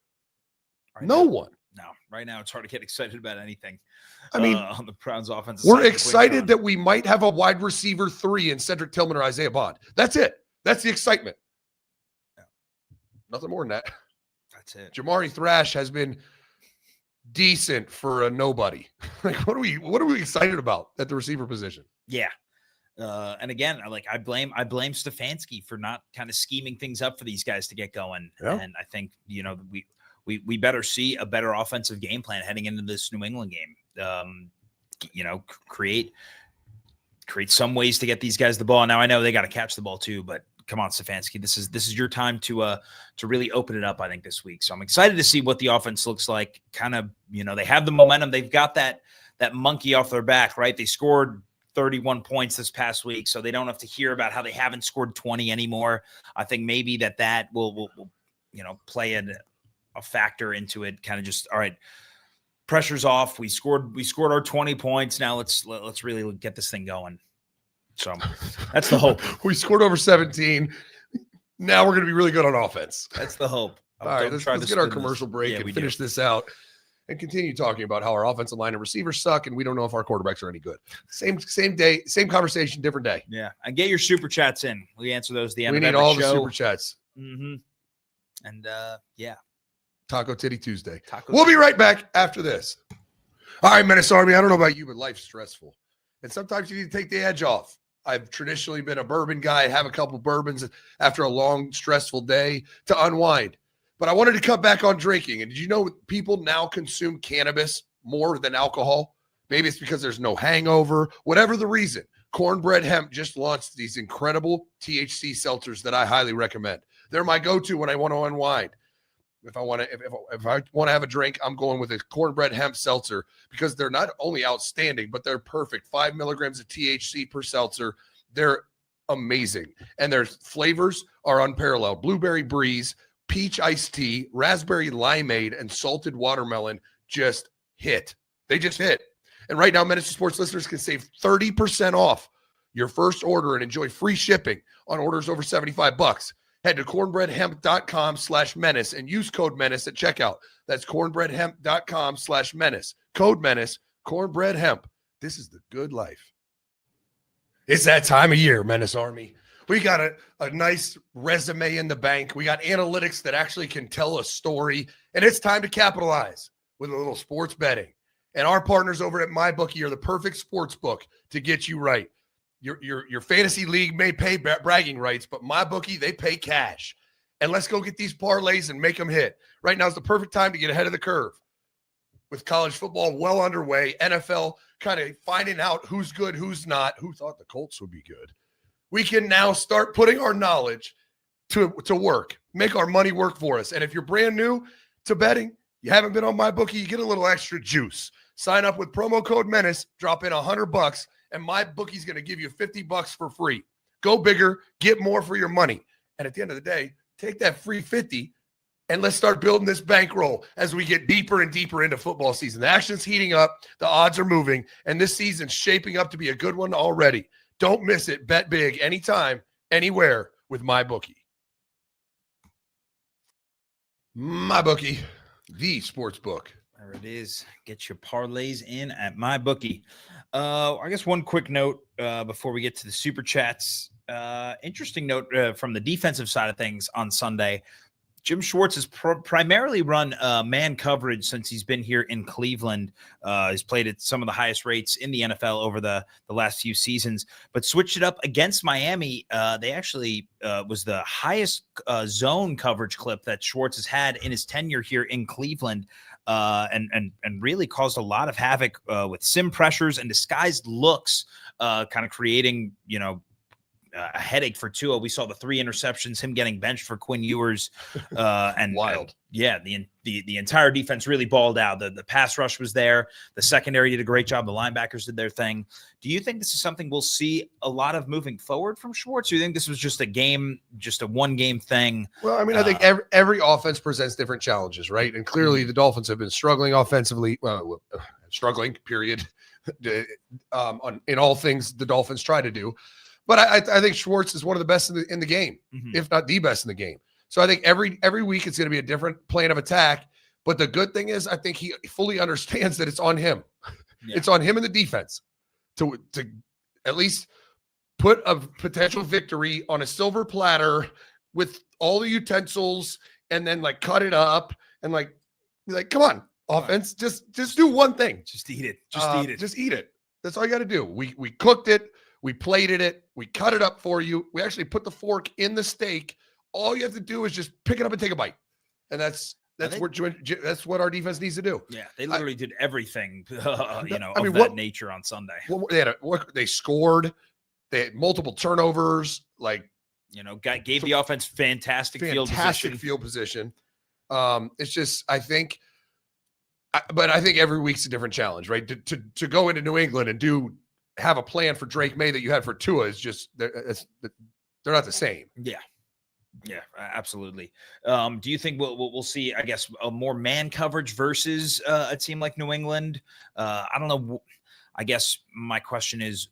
No one. No, right now it's hard to get excited about anything. I mean, on the Browns offense. We're excited that we might have a wide receiver 3 in Cedric Tillman or Isaiah Bond. That's it. That's the excitement. Yeah. Nothing more than that. That's it. Jamari Thrash has been decent for a nobody. Like, what are we excited about at the receiver position? Yeah. And again, I blame Stefanski for not kind of scheming things up for these guys to get going. Yeah. And I think, we better see a better offensive game plan heading into this New England game. Create some ways to get these guys the ball. Now I know they got to catch the ball too, but come on, Stefanski, this is your time to really open it up, I think, this week. So I'm excited to see what the offense looks like. Kind of, they have the momentum. They've got that monkey off their back, right? They scored 31 points this past week, so they don't have to hear about how they haven't scored 20 anymore. I think maybe that will play a factor into it. Kind of just, all right, pressure's off. We scored our 20 points. Now let's really get this thing going. So that's the hope. We scored over 17. Now we're going to be really good on offense. That's the hope. All right, let's get our commercial break and finish this out and continue talking about how our offensive line and receivers suck, and we don't know if our quarterbacks are any good. Same day, same conversation, different day. Yeah, and get your super chats in. We answer those at the end of every show. We need all the super chats. Mm-hmm. And yeah. Taco Titty Tuesday. We'll be right back after this. All right, Menace Army, I don't know about you, but life's stressful. And sometimes you need to take the edge off. I've traditionally been a bourbon guy. I have a couple bourbons after a long, stressful day to unwind. But I wanted to cut back on drinking. And did you know people now consume cannabis more than alcohol? Maybe it's because there's no hangover. Whatever the reason, Cornbread Hemp just launched these incredible THC seltzers that I highly recommend. They're my go-to when I want to unwind. If I want to have a drink, I'm going with a Cornbread Hemp seltzer because they're not only outstanding, but they're perfect. 5 milligrams of THC per seltzer. They're amazing. And their flavors are unparalleled. Blueberry breeze, peach iced tea, raspberry limeade, and salted watermelon just hit. They just hit. And right now, Menace to Sports listeners can save 30% off your first order and enjoy free shipping on orders over $75. Head to cornbreadhemp.com/menace and use code menace at checkout. That's cornbreadhemp.com/menace. Code menace, Cornbread Hemp. This is the good life. It's that time of year, Menace Army. We got a nice resume in the bank. We got analytics that actually can tell a story, and it's time to capitalize with a little sports betting. And our partners over at MyBookie are the perfect sports book to get you right. Your fantasy league may pay bragging rights, but MyBookie, they pay cash. And let's go get these parlays and make them hit. Right now is the perfect time to get ahead of the curve. With college football well underway, NFL kind of finding out who's good, who's not. Who thought the Colts would be good? We can now start putting our knowledge to work, make our money work for us. And if you're brand new to betting, you haven't been on MyBookie, you get a little extra juice. Sign up with promo code MENACE, drop in $100, and MyBookie's going to give you $50 for free. Go bigger, get more for your money. And at the end of the day, take that free $50 and let's start building this bankroll as we get deeper and deeper into football season. The action's heating up, the odds are moving, and this season's shaping up to be a good one already. Don't miss it. Bet big anytime, anywhere with MyBookie. MyBookie, the sports book. There it is. Get your parlays in at MyBookie. I guess one quick note before we get to the super chats. Interesting note from the defensive side of things on Sunday. Jim Schwartz has primarily run man coverage since he's been here in Cleveland. He's played at some of the highest rates in the NFL over the last few seasons, but switched it up against Miami. They actually was the highest zone coverage clip that Schwartz has had in his tenure here in Cleveland, and really caused a lot of havoc with sim pressures and disguised looks, kind of creating, a headache for Tua. We saw the 3 interceptions, him getting benched for Quinn Ewers, and Wild. The entire defense really balled out. The pass rush was there. The secondary did a great job. The linebackers did their thing. Do you think this is something we'll see a lot of moving forward from Schwartz? Or do you think this was just a one-game thing? Well, I mean, I think every offense presents different challenges, right? And clearly the Dolphins have been struggling offensively, struggling, period, in all things the Dolphins try to do. But I think Schwartz is one of the best in the game, if not the best in the game. So I think every week it's going to be a different plan of attack. But the good thing is I think he fully understands that it's on him. Yeah. It's on him and the defense to at least put a potential victory on a silver platter with all the utensils and then like cut it up and like come on, offense, just do one thing. Just eat it. Just eat it. That's all you got to do. We cooked it. We plated it. We cut it up for you. We actually put the fork in the steak. All you have to do is just pick it up and take a bite. And that's what our defense needs to do. Yeah, they literally did everything, that nature on Sunday. They scored. They had multiple turnovers. Gave the offense fantastic field position. It's just, I think every week's a different challenge, right? To go into New England and have a plan for Drake May that you had for Tua is just they're not the same. Yeah, absolutely. Do you think we'll see, I guess, a more man coverage versus a team like New England? I don't know. I guess my question is,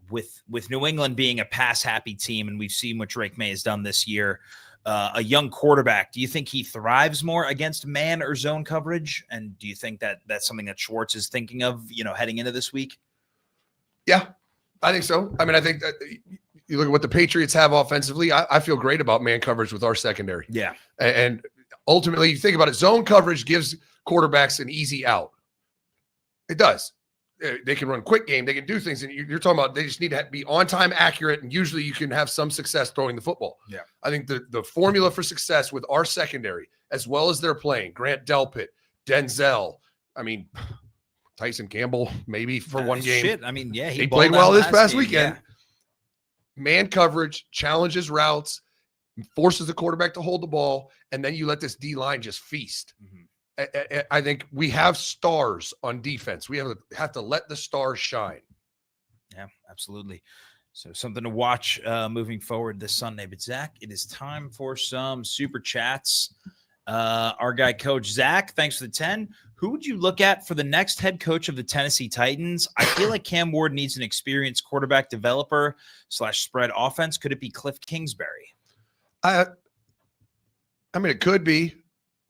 with New England being a pass-happy team, and we've seen what Drake May has done this year, a young quarterback, do you think he thrives more against man or zone coverage? And do you think that that's something that Schwartz is thinking of, heading into this week? Yeah, I think so. I mean, I think that you look at what the Patriots have offensively. I feel great about man coverage with our secondary. Yeah. And ultimately, you think about it, zone coverage gives quarterbacks an easy out. It does. They can run quick game. They can do things. And you're talking about they just need to be on time, accurate, and usually you can have some success throwing the football. Yeah. I think the formula for success with our secondary, as well as they're playing, Grant Delpit, Denzel, I mean, Tyson Campbell, maybe for one game. Shit. I mean, yeah, he played well this past weekend. Yeah. Man coverage, challenges routes, forces the quarterback to hold the ball, and then you let this D-line just feast. I think we have stars on defense. We have to let the stars shine. Yeah, absolutely. So something to watch moving forward this Sunday. But Zach, it is time for some super chats. Our guy, Coach Zach, thanks for the 10. Who would you look at for the next head coach of the Tennessee Titans? I feel like Cam Ward needs an experienced quarterback developer / spread offense. Could it be Cliff Kingsbury? I mean, it could be.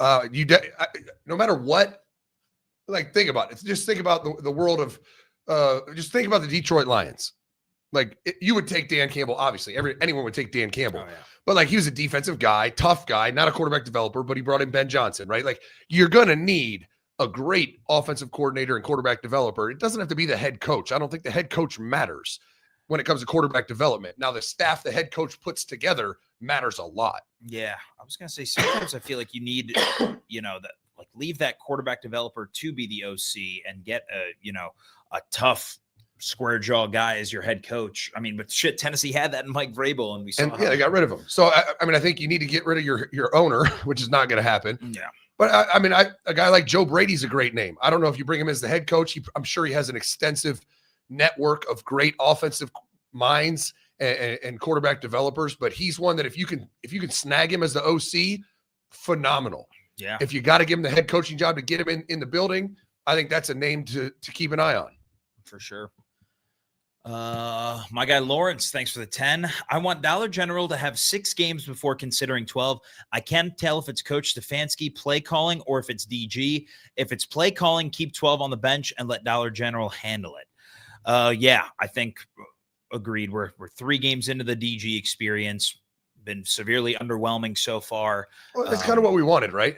No matter what, think about it. Just think about the world of just think about the Detroit Lions. You would take Dan Campbell, obviously. Anyone would take Dan Campbell. Oh, yeah. But he was a defensive guy, tough guy, not a quarterback developer, but he brought in Ben Johnson, right? You're going to need a great offensive coordinator and quarterback developer. It doesn't have to be the head coach. I don't think the head coach matters when it comes to quarterback development. Now, the staff the head coach puts together matters a lot. Yeah. I was going to say, sometimes I feel like you need, leave that quarterback developer to be the OC and get a tough square jaw guy as your head coach. I mean, but shit, Tennessee had that in Mike Vrabel, and we saw. They got rid of him. So I think you need to get rid of your owner, which is not going to happen. Yeah. But a guy like Joe Brady's a great name. I don't know if you bring him as the head coach. I'm sure he has an extensive network of great offensive minds and quarterback developers. But he's one that if you can snag him as the OC, phenomenal. Yeah. If you got to give him the head coaching job to get him in the building, I think that's a name to keep an eye on. For sure. My guy Lawrence, thanks for the 10. I want Dollar General to have 6 games before considering 12. I can't tell if it's Coach Stefanski play calling or if it's DG. If it's play calling, keep 12 on the bench and let Dollar General handle it. Yeah, I think agreed. We're 3 games into the DG experience. Been severely underwhelming so far. Well, that's kind of what we wanted, right?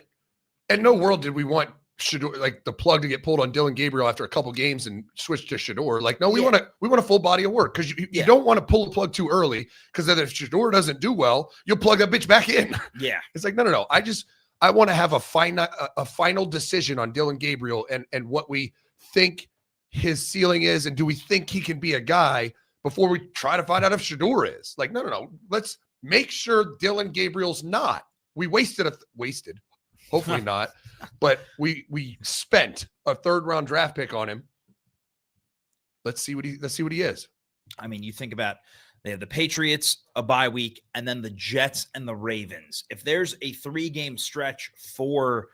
In no world did we want Shedeur, the plug to get pulled on Dillon Gabriel after a couple games and switch to Shedeur. No, we want a full body of work because you don't want to pull the plug too early because then if Shedeur doesn't do well, you'll plug that bitch back in. Yeah, it's no. I want to have a final decision on Dillon Gabriel and what we think his ceiling is, and do we think he can be a guy before we try to find out if Shedeur is. Like, no. Let's make sure Dillon Gabriel's not. We wasted, hopefully not, but we spent a 3rd round draft pick on him. Let's see what he is. I mean, you think about, they have the Patriots, a bye week, and then the Jets and the Ravens. If there's a 3-game stretch for,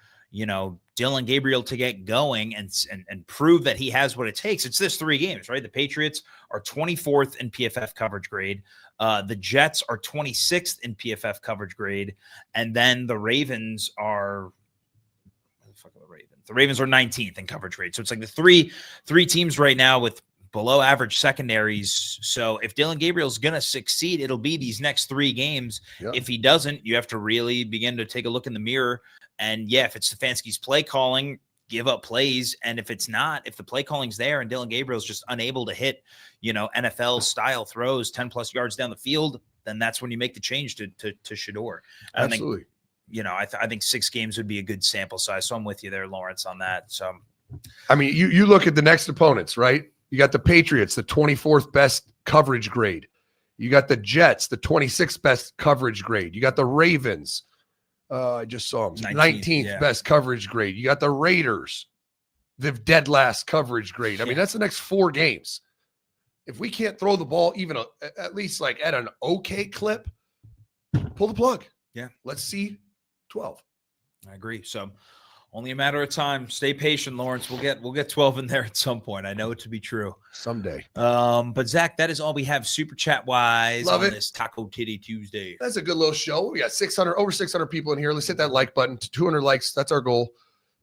Dillon Gabriel to get going and prove that he has what it takes, it's this 3 games, right? The Patriots are 24th in PFF coverage grade. The Jets are 26th in PFF coverage grade. And then the Ravens are, where the fuck are the Ravens? The Ravens are 19th in coverage grade. So it's like the three teams right now with below average secondaries. So if Dillon Gabriel's going to succeed, it'll be these next 3 games. Yep. If he doesn't, you have to really begin to take a look in the mirror. And yeah, if it's Stefanski's play calling, give up plays. And if it's not, if the play calling's there and Dillon Gabriel's just unable to hit, NFL style throws 10 plus yards down the field, then that's when you make the change to Shedeur. Absolutely. I think 6 games would be a good sample size. So I'm with you there, Lawrence, on that. So, I mean, you look at the next opponents, right? You got the Patriots, the 24th best coverage grade. You got the Jets, the 26th best coverage grade. You got the Ravens. I just saw them. 19th best coverage grade. You got the Raiders, the dead last coverage grade. I mean, that's the next 4 games. If we can't throw the ball even at least like at an okay clip, pull the plug. Yeah. Let's see 12. I agree. So only a matter of time. Stay patient, Lawrence. We'll get 12 in there at some point. I know it to be true. Someday. But Zach, that is all we have super chat wise on this Taco Titty Tuesday. That's a good little show. We got over 600 people in here. Let's hit that like button to 200 likes. That's our goal.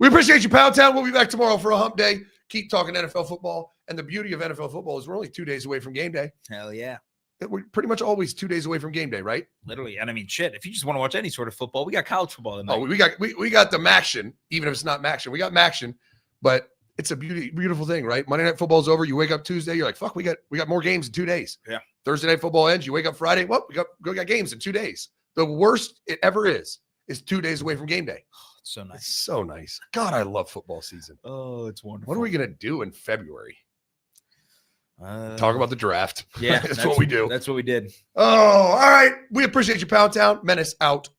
We appreciate you, Pound Town. We'll be back tomorrow for a hump day. Keep talking NFL football. And the beauty of NFL football is we're only 2 days away from game day. Hell yeah. We're pretty much always 2 days away from game day, right? Literally. And I mean, shit, if you just want to watch any sort of football, we got college football tonight. Oh, we got the Maction, even if it's not Maction. We got Maction, but it's a beautiful thing, right? Monday Night Football's over. You wake up Tuesday, you're like, fuck, we got more games in 2 days. Yeah. Thursday Night Football ends. You wake up Friday. Well, we got games in 2 days. The worst it ever is 2 days away from game day. Oh, it's so nice. It's so nice. God, I love football season. Oh, it's wonderful. What are we gonna do in February? Talk about the draft. Yeah, that's what we do. That's what we did. Oh, all right. We appreciate you, Pound Town. Menace out.